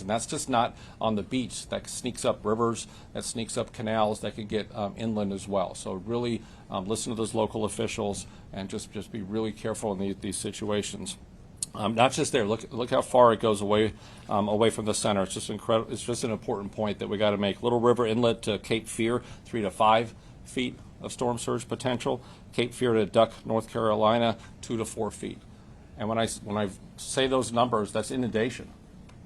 And that's just not on the beach. That sneaks up rivers, that sneaks up canals, that could get inland as well. So really listen to those local officials and just be really careful in these situations. Not just there. Look how far it goes away from the center. It's just incredible. It's just an important point that we got to make. Little River Inlet to Cape Fear, 3 to 5 feet of storm surge potential. Cape Fear to Duck, North Carolina, 2 to 4 feet. And when I say those numbers, that's inundation.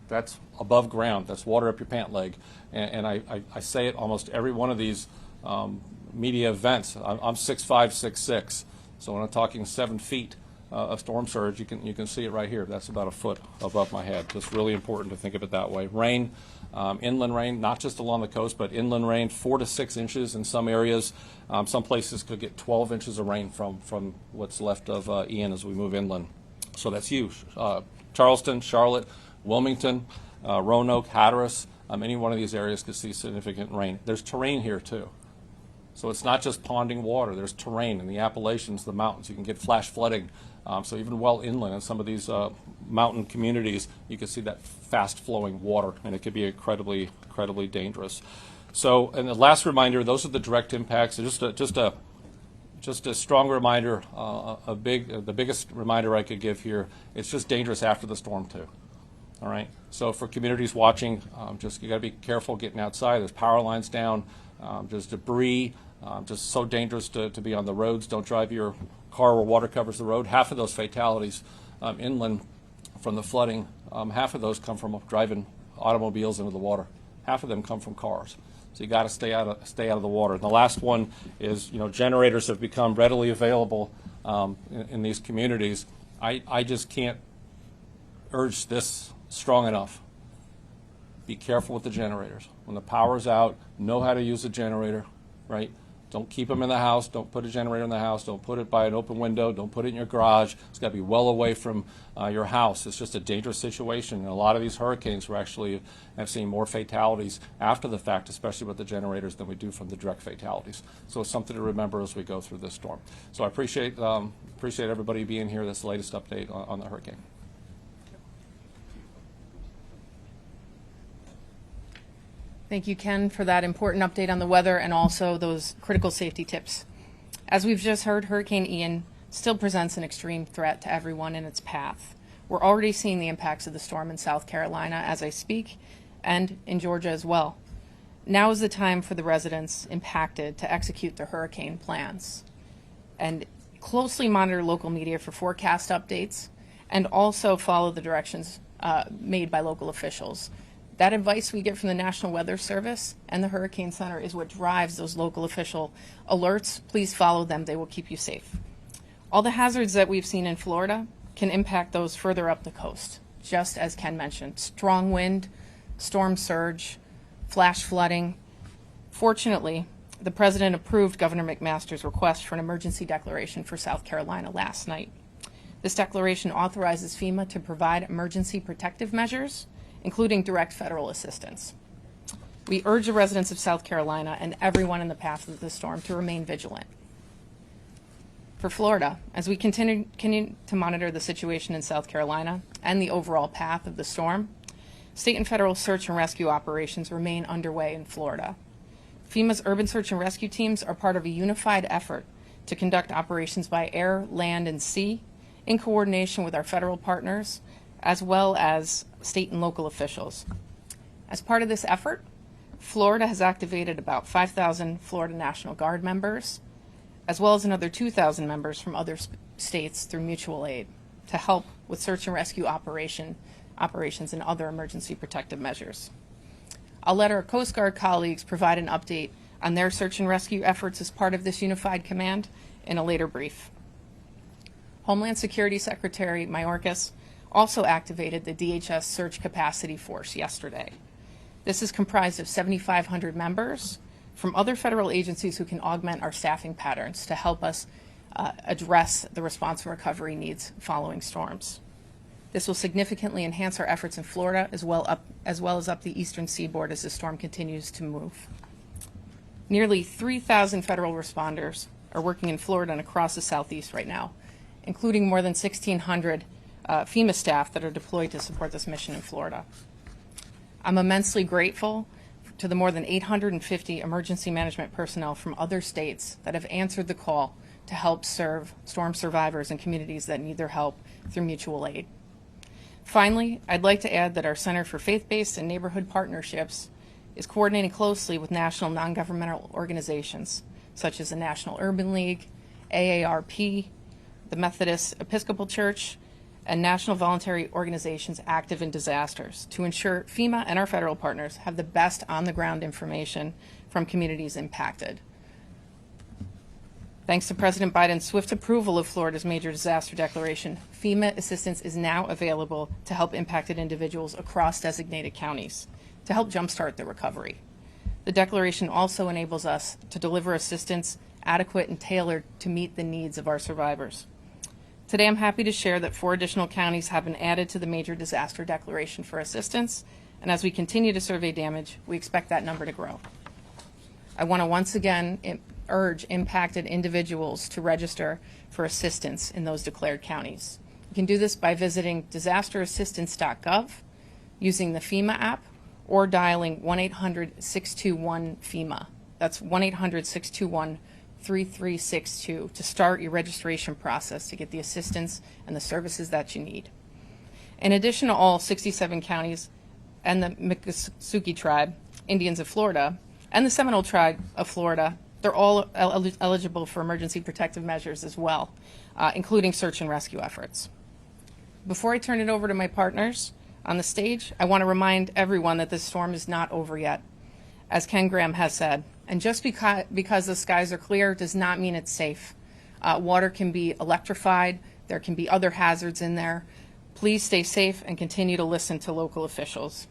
That's above ground. That's water up your pant leg. And I say it almost every one of these media events. I'm 6'5", 6'6", so when I'm talking 7 feet of storm surge, you can see it right here. That's about a foot above my head. Just really important to think of it that way. Rain, inland rain, not just along the coast, but inland rain, 4 to 6 inches in some areas. Some places could get 12 inches of rain from what's left of Ian as we move inland. So that's huge. Charleston, Charlotte, Wilmington, Roanoke, Hatteras, any one of these areas could see significant rain. There's terrain here too. So it's not just ponding water. There's terrain in the Appalachians, the mountains. You can get flash flooding. So even well inland in some of these mountain communities, you can see that fast flowing water, and it could be incredibly dangerous. So, and the last reminder, those are the direct impacts. Just a strong reminder, the biggest reminder I could give here, it's just dangerous after the storm too. All right. So for communities watching, you got to be careful getting outside. There's power lines down. There's debris. Just so dangerous to be on the roads. Don't drive your car where water covers the road. Half of those fatalities inland from the flooding, half of those come from driving automobiles into the water. Half of them come from cars. So you got to stay out of the water. And the last one is, generators have become readily available in these communities. I just can't urge this strong enough. Be careful with the generators. When the power's out, know how to use a generator, right? Don't keep them in the house. Don't put a generator in the house. Don't put it by an open window. Don't put it in your garage. It's got to be well away from your house. It's just a dangerous situation. And a lot of these hurricanes have seen more fatalities after the fact, especially with the generators, than we do from the direct fatalities. So it's something to remember as we go through this storm. So I appreciate everybody being here. That's the latest update on the hurricane. Thank you, Ken, for that important update on the weather and also those critical safety tips. As we've just heard, Hurricane Ian still presents an extreme threat to everyone in its path. We're already seeing the impacts of the storm in South Carolina as I speak, and in Georgia as well. Now is the time for the residents impacted to execute their hurricane plans and closely monitor local media for forecast updates and also follow the directions made by local officials. That advice we get from the National Weather Service and the Hurricane Center is what drives those local official alerts. Please follow them. They will keep you safe. All the hazards that we've seen in Florida can impact those further up the coast, just as Ken mentioned. Strong wind, storm surge, flash flooding. Fortunately, the President approved Governor McMaster's request for an emergency declaration for South Carolina last night. This declaration authorizes FEMA to provide emergency protective measures, including direct federal assistance. We urge the residents of South Carolina and everyone in the path of the storm to remain vigilant. For Florida, as we continue to monitor the situation in South Carolina and the overall path of the storm, state and federal search and rescue operations remain underway in Florida. FEMA's urban search and rescue teams are part of a unified effort to conduct operations by air, land, and sea in coordination with our federal partners, as well as state and local officials. As part of this effort, Florida has activated about 5,000 Florida National Guard members, as well as another 2,000 members from other states through mutual aid to help with search and rescue operations and other emergency protective measures. I'll let our Coast Guard colleagues provide an update on their search and rescue efforts as part of this unified command in a later brief. Homeland Security Secretary Mayorkas also activated the DHS Search Capacity Force yesterday. This is comprised of 7,500 members from other federal agencies who can augment our staffing patterns to help us address the response and recovery needs following storms. This will significantly enhance our efforts in Florida as well as up the eastern seaboard as the storm continues to move. Nearly 3,000 federal responders are working in Florida and across the southeast right now, including more than 1,600 FEMA staff that are deployed to support this mission in Florida. I'm immensely grateful to the more than 850 emergency management personnel from other states that have answered the call to help serve storm survivors and communities that need their help through mutual aid. Finally, I'd like to add that our Center for Faith-Based and Neighborhood Partnerships is coordinating closely with national non-governmental organizations such as the National Urban League, AARP, the Methodist Episcopal Church, and national voluntary organizations active in disasters to ensure FEMA and our federal partners have the best on-the-ground information from communities impacted. Thanks to President Biden's swift approval of Florida's major disaster declaration, FEMA assistance is now available to help impacted individuals across designated counties to help jumpstart the recovery. The declaration also enables us to deliver assistance adequate and tailored to meet the needs of our survivors. Today, I'm happy to share that 4 additional counties have been added to the major disaster declaration for assistance, and as we continue to survey damage, we expect that number to grow. I want to once again urge impacted individuals to register for assistance in those declared counties. You can do this by visiting disasterassistance.gov, using the FEMA app, or dialing 1-800-621-FEMA. That's 1-800-621-3362 to start your registration process to get the assistance and the services that you need. In addition to all 67 counties and the Miccosukee Tribe, Indians of Florida, and the Seminole Tribe of Florida, they're all eligible for emergency protective measures as well, including search and rescue efforts. Before I turn it over to my partners on the stage, I want to remind everyone that this storm is not over yet, as Ken Graham has said. And just because the skies are clear does not mean it's safe. Water can be electrified. There can be other hazards in there. Please stay safe and continue to listen to local officials.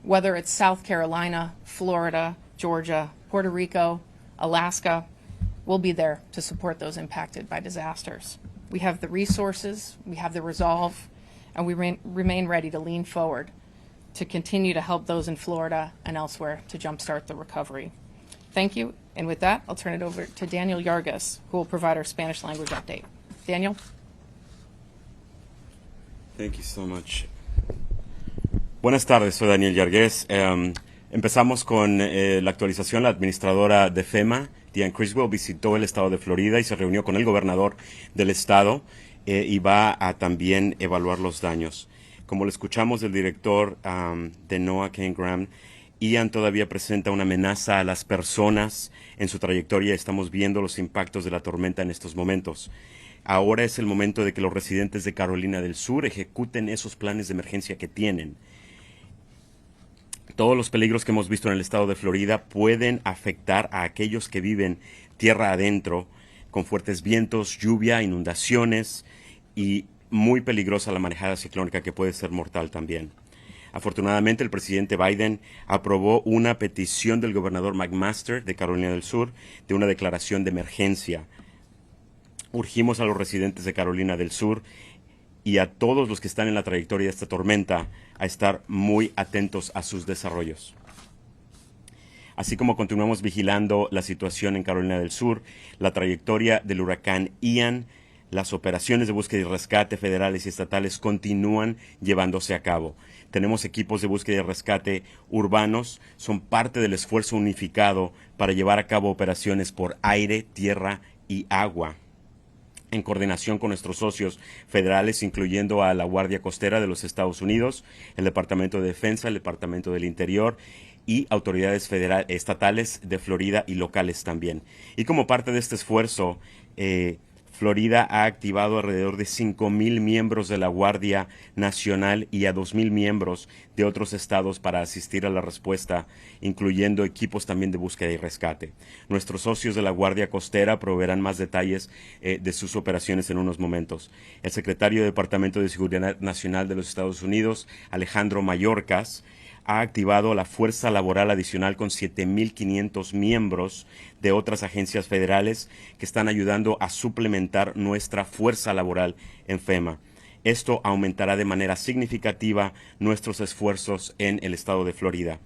Whether it's South Carolina, Florida, Georgia, Puerto Rico, Alaska, we'll be there to support those impacted by disasters. We have the resources, we have the resolve, and we remain ready to lean forward to continue to help those in Florida and elsewhere to jumpstart the recovery. Thank you, and with that, I'll turn it over to Daniel Yargas, who will provide our Spanish language update. Daniel? Thank you so much. Buenas tardes, soy Daniel Yargués. Empezamos con la actualización. La administradora de FEMA, Diane Criswell, visitó el estado de Florida y se reunió con el gobernador del estado y va a también evaluar los daños. Como lo escuchamos del director de NOAA, Ken Graham, Ian todavía presenta una amenaza a las personas en su trayectoria. Estamos viendo los impactos de la tormenta en estos momentos. Ahora es el momento de que los residentes de Carolina del Sur ejecuten esos planes de emergencia que tienen. Todos los peligros que hemos visto en el estado de Florida pueden afectar a aquellos que viven tierra adentro, con fuertes vientos, lluvia, inundaciones y muy peligrosa la marejada ciclónica que puede ser mortal también. Afortunadamente, el presidente Biden aprobó una petición del gobernador McMaster de Carolina del Sur de una declaración de emergencia. Urgimos a los residentes de Carolina del Sur y a todos los que están en la trayectoria de esta tormenta a estar muy atentos a sus desarrollos. Así como continuamos vigilando la situación en Carolina del Sur, la trayectoria del huracán Ian, las operaciones de búsqueda y rescate federales y estatales continúan llevándose a cabo. Tenemos equipos de búsqueda y rescate urbanos, son parte del esfuerzo unificado para llevar a cabo operaciones por aire, tierra y agua, en coordinación con nuestros socios federales, incluyendo a la Guardia Costera de los Estados Unidos, el Departamento de Defensa, el Departamento del Interior y autoridades estatales de Florida y locales también. Y como parte de este esfuerzo, Florida ha activado alrededor de 5,000 miembros de la Guardia Nacional y a 2,000 miembros de otros estados para asistir a la respuesta, incluyendo equipos también de búsqueda y rescate. Nuestros socios de la Guardia Costera proveerán más detalles de sus operaciones en unos momentos. El secretario del Departamento de Seguridad Nacional de los Estados Unidos, Alejandro Mayorkas, ha activado la fuerza laboral adicional con 7,500 miembros de otras agencias federales que están ayudando a suplementar nuestra fuerza laboral en FEMA. Esto aumentará de manera significativa nuestros esfuerzos en el estado de Florida.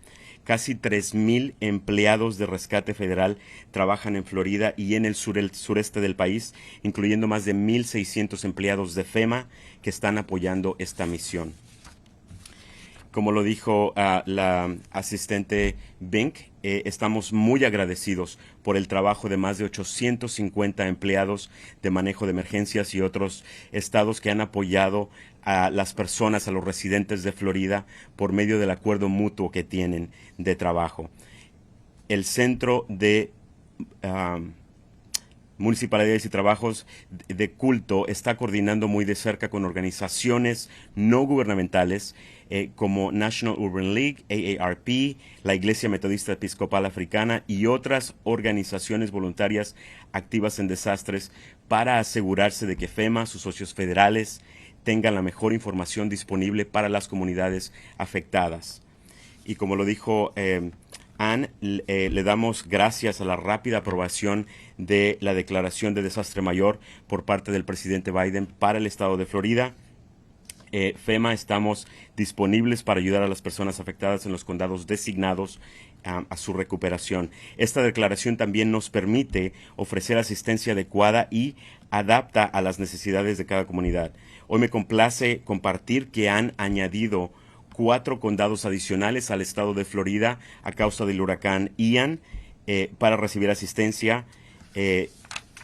Casi 3,000 empleados de rescate federal trabajan en Florida y en el sureste del país, incluyendo más de 1,600 empleados de FEMA que están apoyando esta misión. Como lo dijo la asistente Bink, estamos muy agradecidos por el trabajo de más de 850 empleados de manejo de emergencias y otros estados que han apoyado a las personas, a los residentes de Florida, por medio del acuerdo mutuo que tienen de trabajo. El Centro de Municipalidades y Trabajos de Culto está coordinando muy de cerca con organizaciones no gubernamentales como National Urban League, AARP, la Iglesia Metodista Episcopal Africana y otras organizaciones voluntarias activas en desastres para asegurarse de que FEMA, sus socios federales, tengan la mejor información disponible para las comunidades afectadas. Y como lo dijo Ann, le damos gracias a la rápida aprobación de la declaración de desastre mayor por parte del presidente Biden para el estado de Florida. FEMA estamos disponibles para ayudar a las personas afectadas en los condados designados a su recuperación. Esta declaración también nos permite ofrecer asistencia adecuada y adapta a las necesidades de cada comunidad. Hoy me complace compartir que han añadido 4 condados adicionales al estado de Florida a causa del huracán Ian para recibir asistencia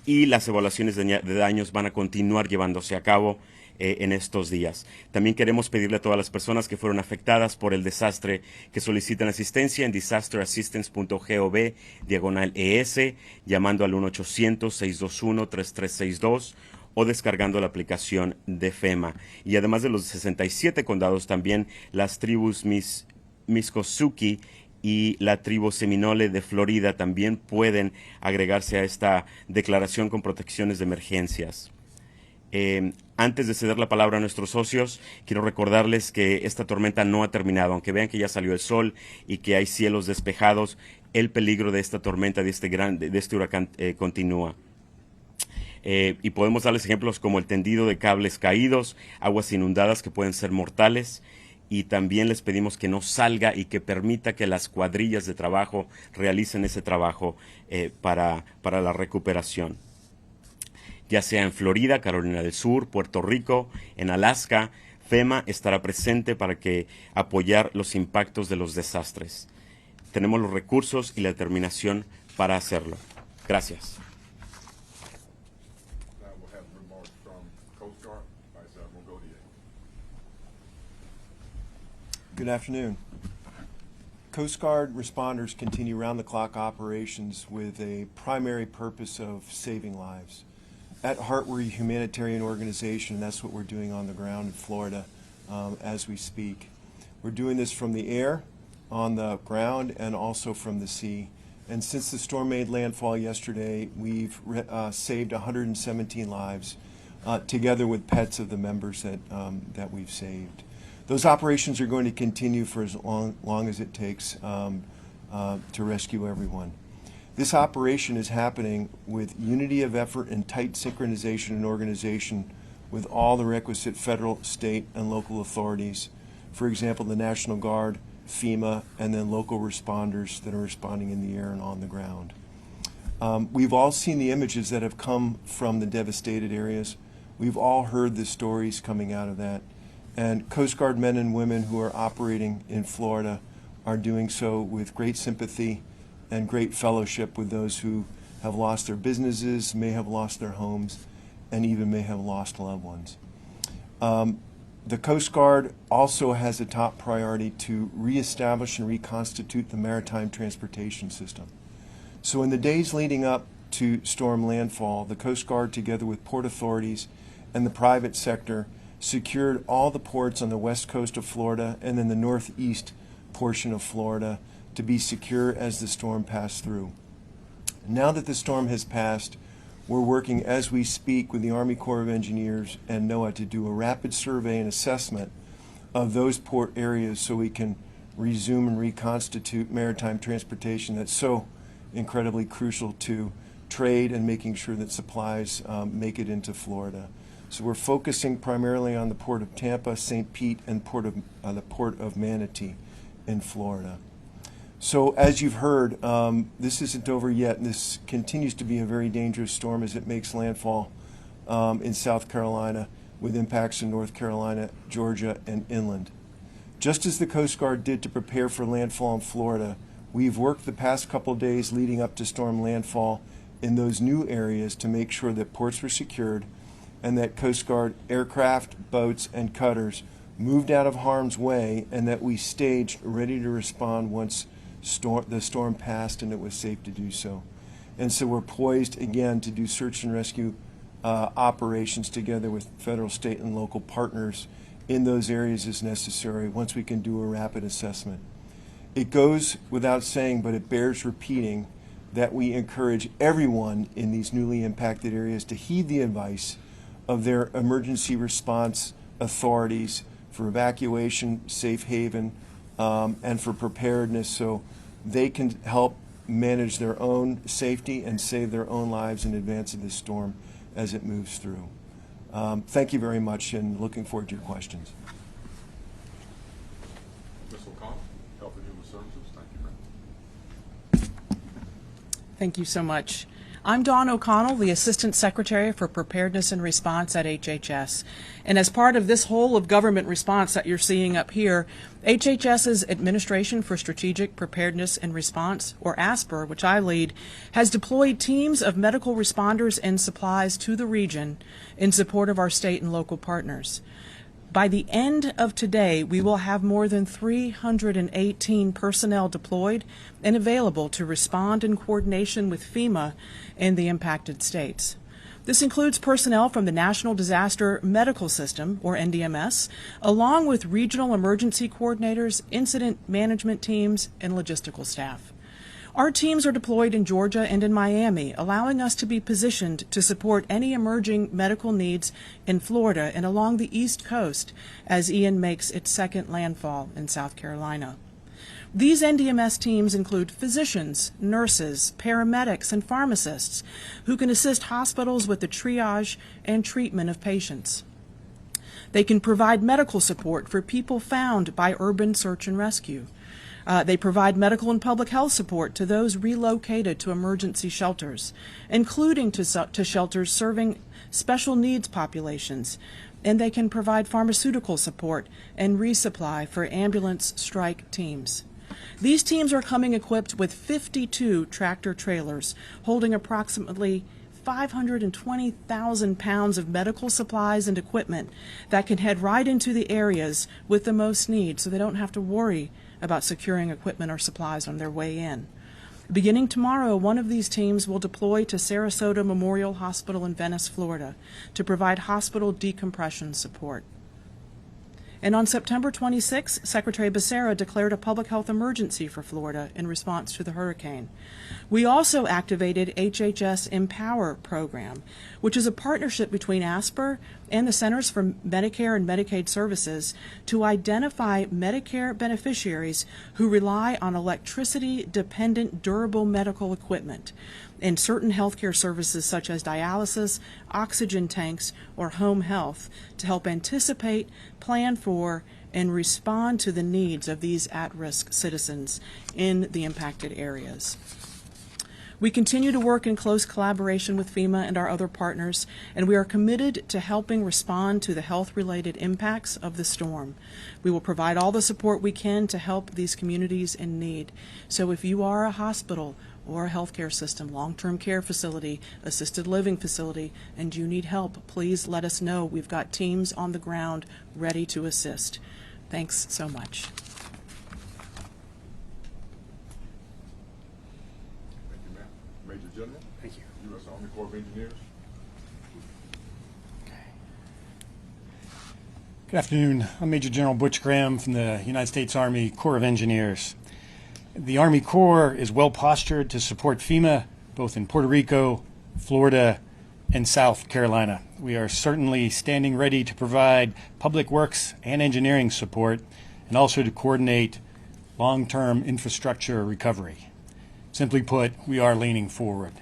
y las evaluaciones de daños van a continuar llevándose a cabo en estos días. También queremos pedirle a todas las personas que fueron afectadas por el desastre que soliciten asistencia en disasterassistance.gov/ES, llamando al 1-800-621-3362 o descargando la aplicación de FEMA. Y además de los 67 condados, también las tribus Miskosuki y la tribu Seminole de Florida también pueden agregarse a esta declaración con protecciones de emergencias. Antes de ceder la palabra a nuestros socios, quiero recordarles que esta tormenta no ha terminado. Aunque vean que ya salió el sol y que hay cielos despejados, el peligro de esta tormenta, de este huracán, continúa. Y podemos darles ejemplos como el tendido de cables caídos, aguas inundadas que pueden ser mortales, y también les pedimos que no salga y que permita que las cuadrillas de trabajo realicen ese trabajo para la recuperación. Ya sea en Florida, Carolina del Sur, Puerto Rico, en Alaska, FEMA estará presente para apoyar los impactos de los desastres. Tenemos los recursos y la determinación para hacerlo. Gracias. Good afternoon. Coast Guard responders continue round-the-clock operations with a primary purpose of saving lives. At heart, we're a humanitarian organization, and that's what we're doing on the ground in Florida as we speak. We're doing this from the air, on the ground, and also from the sea. And since the storm made landfall yesterday, we've saved 117 lives, together with pets of the members that we've saved. Those operations are going to continue for as long as it takes to rescue everyone. This operation is happening with unity of effort and tight synchronization and organization with all the requisite federal, state, and local authorities. For example, the National Guard, FEMA, and then local responders that are responding in the air and on the ground. We've all seen the images that have come from the devastated areas. We've all heard the stories coming out of that. And Coast Guard men and women who are operating in Florida are doing so with great sympathy and great fellowship with those who have lost their businesses, may have lost their homes, and even may have lost loved ones. The Coast Guard also has a top priority to reestablish and reconstitute the maritime transportation system. So in the days leading up to storm landfall, the Coast Guard, together with port authorities and the private sector, secured all the ports on the west coast of Florida and then the northeast portion of Florida to be secure as the storm passed through. Now that the storm has passed, we're working as we speak with the Army Corps of Engineers and NOAA to do a rapid survey and assessment of those port areas so we can resume and reconstitute maritime transportation that's so incredibly crucial to trade and making sure that supplies make it into Florida. So we're focusing primarily on the Port of Tampa, St. Pete, and the Port of Manatee in Florida. So as you've heard, this isn't over yet, and this continues to be a very dangerous storm as it makes landfall in South Carolina with impacts in North Carolina, Georgia, and inland. Just as the Coast Guard did to prepare for landfall in Florida, we've worked the past couple days leading up to storm landfall in those new areas to make sure that ports were secured and that Coast Guard aircraft, boats, and cutters moved out of harm's way, and that we staged ready to respond once the storm passed and it was safe to do so. And so we're poised again to do search and rescue operations together with federal, state, and local partners in those areas as necessary once we can do a rapid assessment. It goes without saying, but it bears repeating, that we encourage everyone in these newly impacted areas to heed the advice of their emergency response authorities for evacuation, safe haven, and for preparedness, so they can help manage their own safety and save their own lives in advance of this storm as it moves through. Thank you very much, and looking forward to your questions. Ms. O'Connell, Health and Human Services. Thank you, ma'am. Thank you so much. I'm Dawn O'Connell, the Assistant Secretary for Preparedness and Response at HHS. And as part of this whole of government response that you're seeing up here, HHS's Administration for Strategic Preparedness and Response, or ASPR, which I lead, has deployed teams of medical responders and supplies to the region in support of our state and local partners. By the end of today, we will have more than 318 personnel deployed and available to respond in coordination with FEMA and the impacted states. This includes personnel from the National Disaster Medical System, or NDMS, along with regional emergency coordinators, incident management teams, and logistical staff. Our teams are deployed in Georgia and in Miami, allowing us to be positioned to support any emerging medical needs in Florida and along the East Coast as Ian makes its second landfall in South Carolina. These NDMS teams include physicians, nurses, paramedics, and pharmacists who can assist hospitals with the triage and treatment of patients. They can provide medical support for people found by urban search and rescue. They provide medical and public health support to those relocated to emergency shelters, including to shelters serving special needs populations. And they can provide pharmaceutical support and resupply for ambulance strike teams. These teams are coming equipped with 52 tractor trailers holding approximately 520,000 pounds of medical supplies and equipment that can head right into the areas with the most need, so they don't have to worry about securing equipment or supplies on their way in. Beginning tomorrow, one of these teams will deploy to Sarasota Memorial Hospital in Venice, Florida, to provide hospital decompression support. And on September 26, Secretary Becerra declared a public health emergency for Florida in response to the hurricane. We also activated HHS Empower program, which is a partnership between ASPR and the Centers for Medicare and Medicaid Services to identify Medicare beneficiaries who rely on electricity-dependent durable medical equipment and certain healthcare services such as dialysis, oxygen tanks, or home health to help anticipate, plan for, and respond to the needs of these at-risk citizens in the impacted areas. We continue to work in close collaboration with FEMA and our other partners, and we are committed to helping respond to the health-related impacts of the storm. We will provide all the support we can to help these communities in need. So if you are a hospital or a healthcare system, long-term care facility, assisted living facility, and you need help, please let us know. We've got teams on the ground ready to assist. Thanks so much. Thank you, ma'am. Major General. Thank you. U.S. Army Corps of Engineers. Good afternoon. I'm Major General Butch Graham from the United States Army Corps of Engineers. The Army Corps is well postured to support FEMA both in Puerto Rico, Florida, and South Carolina. We are certainly standing ready to provide public works and engineering support and also to coordinate long-term infrastructure recovery. Simply put, we are leaning forward.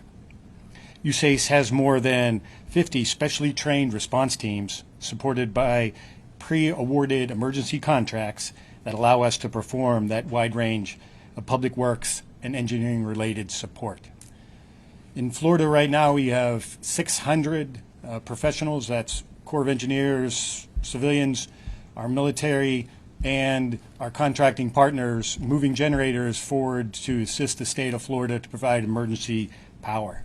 USACE has more than 50 specially trained response teams supported by pre-awarded emergency contracts that allow us to perform that wide range of public works and engineering related support. In Florida right now we have 600 professionals, that's Corps of Engineers, civilians, our military, and our contracting partners moving generators forward to assist the state of Florida to provide emergency power.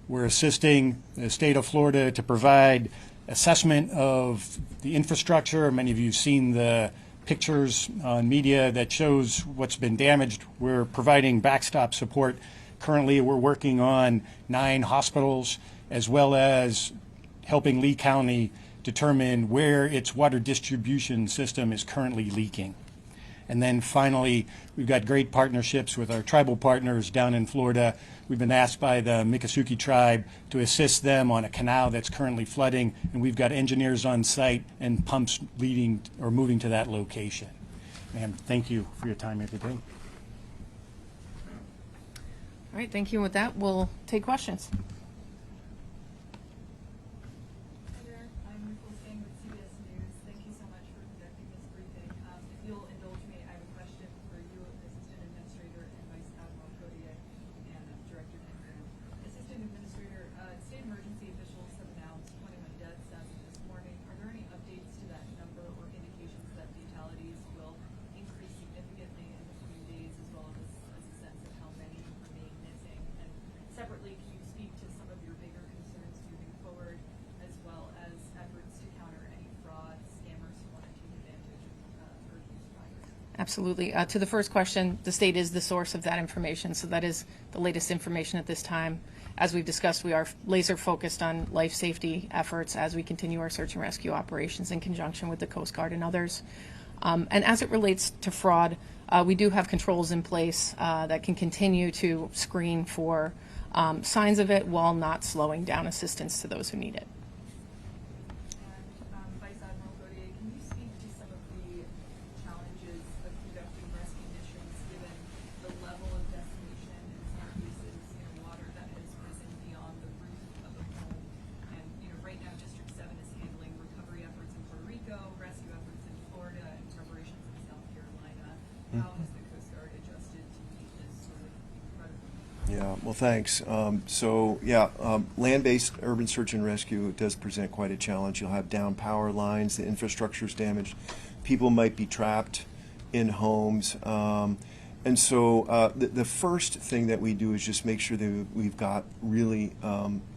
We're assisting the state of Florida to provide assessment of the infrastructure. Many of you have seen the pictures on media that shows what's been damaged. We're providing backstop support. Currently, we're working on 9 hospitals, as well as helping Lee County determine where its water distribution system is currently leaking. And then finally, we've got great partnerships with our tribal partners down in Florida. We've been asked by the Miccosukee tribe to assist them on a canal that's currently flooding, and we've got engineers on site and pumps leading or moving to that location. Ma'am, thank you for your time here today. All right, thank you. With that, we'll take questions. I'm Nicole Stang with CBS News. Thank you so much for conducting this briefing. If you'll indulge me, I have a question for you, Assistant Administrator and Vice Admiral Kodiak and Director Ingram. Assistant Administrator, state emergency officials have announced 21 deaths as of this morning. Are there any updates to that number or indications that fatalities will increase significantly in the coming days, as well as a sense of how many remain missing? And separately, can you speak to some of your bigger concerns moving forward, as well as efforts to counter any fraud, scammers who want to take advantage of urgent drivers? Absolutely. To the first question, the state is the source of that information, so that is the latest information at this time. As we've discussed, we are laser focused on life safety efforts as we continue our search and rescue operations in conjunction with the Coast Guard and others. And as it relates to fraud, we do have controls in place that can continue to screen for signs of it while not slowing down assistance to those who need it. And Vice Admiral Gautier, can you speak to some of the challenges of conducting rescue missions given the level of decimation in some cases, water that has risen beyond the roof of a home? And right now District 7 is handling recovery efforts in Puerto Rico, rescue efforts in Florida, and preparations in South Carolina. How has the Coast Guard adjusted to meet this sort of incredible? Yeah, well, thanks. Land-based urban search and rescue does present quite a challenge. You'll have down power lines, the infrastructure's damaged, people might be trapped in homes. And so the first thing that we do is just make sure that we've got really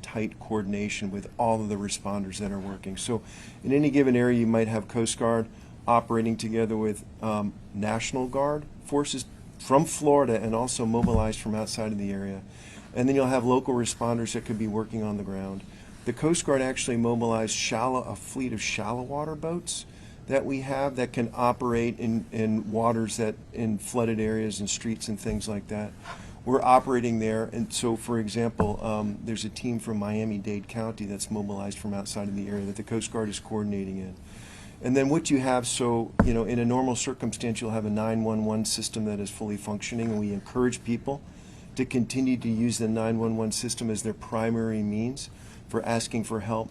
tight coordination with all of the responders that are working. So in any given area, you might have Coast Guard operating together with National Guard forces from Florida and also mobilized from outside of the area. And then you'll have local responders that could be working on the ground. The Coast Guard actually mobilized a fleet of shallow water boats that we have that can operate in waters that in flooded areas and streets and things like that. We're operating there, and so for example, there's a team from Miami-Dade County that's mobilized from outside of the area that the Coast Guard is coordinating in. And then what you have, so in a normal circumstance, you'll have a 911 system that is fully functioning, and we encourage people to continue to use the 911 system as their primary means for asking for help.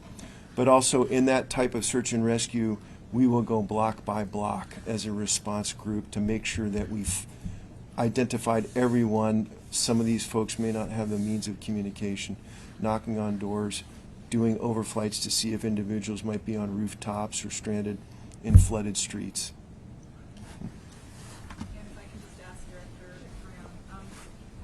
But also in that type of search and rescue, we will go block by block as a response group to make sure that we've identified everyone. Some of these folks may not have the means of communication, knocking on doors, doing overflights to see if individuals might be on rooftops or stranded in flooded streets. And if I can just ask Director Graham,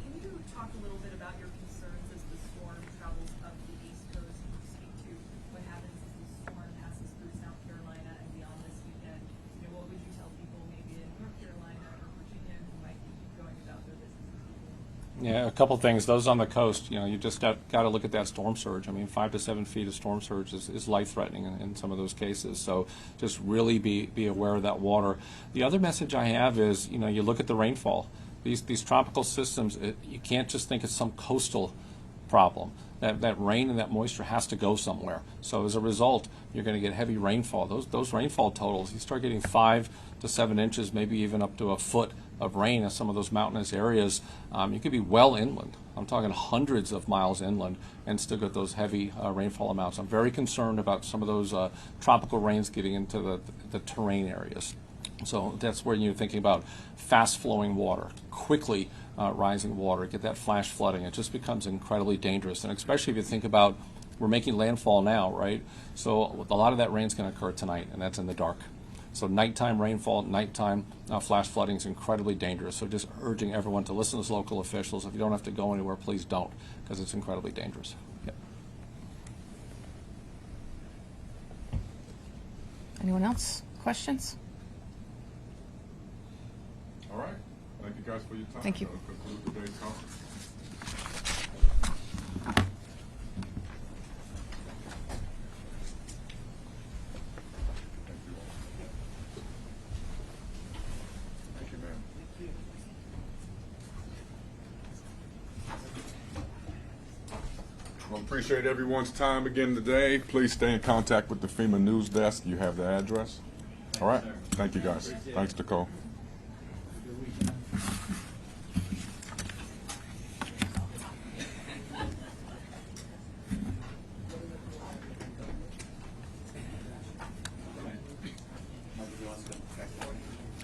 can you talk a little bit about your concerns as the storm travels up the East Coast? Can you speak to what happens as the storm passes through South Carolina and beyond this weekend? What would you tell people maybe in North Carolina or Virginia who might be going about their business as usual? Yeah, a couple things. Those on the coast, you just got to look at that storm surge. I mean, 5 to 7 feet of storm surge is life-threatening in some of those cases. So just really be aware of that water. The other message I have is, you look at the rainfall. These tropical systems, you can't just think it's some coastal problem. That rain and that moisture has to go somewhere. So as a result, you're going to get heavy rainfall. Those rainfall totals, you start getting 5 to 7 inches, maybe even up to a foot of rain in some of those mountainous areas. You could be well inland. I'm talking hundreds of miles inland and still get those heavy rainfall amounts. I'm very concerned about some of those tropical rains getting into the terrain areas. So that's where you're thinking about fast-flowing water, quickly rising water, get that flash flooding. It just becomes incredibly dangerous, and especially if you think about we're making landfall now, right? So a lot of that rain's going to occur tonight, and that's in the dark. So nighttime rainfall, nighttime flash flooding is incredibly dangerous. So just urging everyone to listen to those local officials. If you don't have to go anywhere, please don't, because it's incredibly dangerous. Yep. Anyone else? Questions? All right. Thank you guys for your time. Thank you. That'll conclude today's conference. Thank you all. Thank you, ma'am. Well, appreciate everyone's time again today. Please stay in contact with the FEMA news desk. You have the address. All right. Thank you, guys. Thanks, Nicole.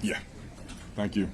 Yeah. Thank you.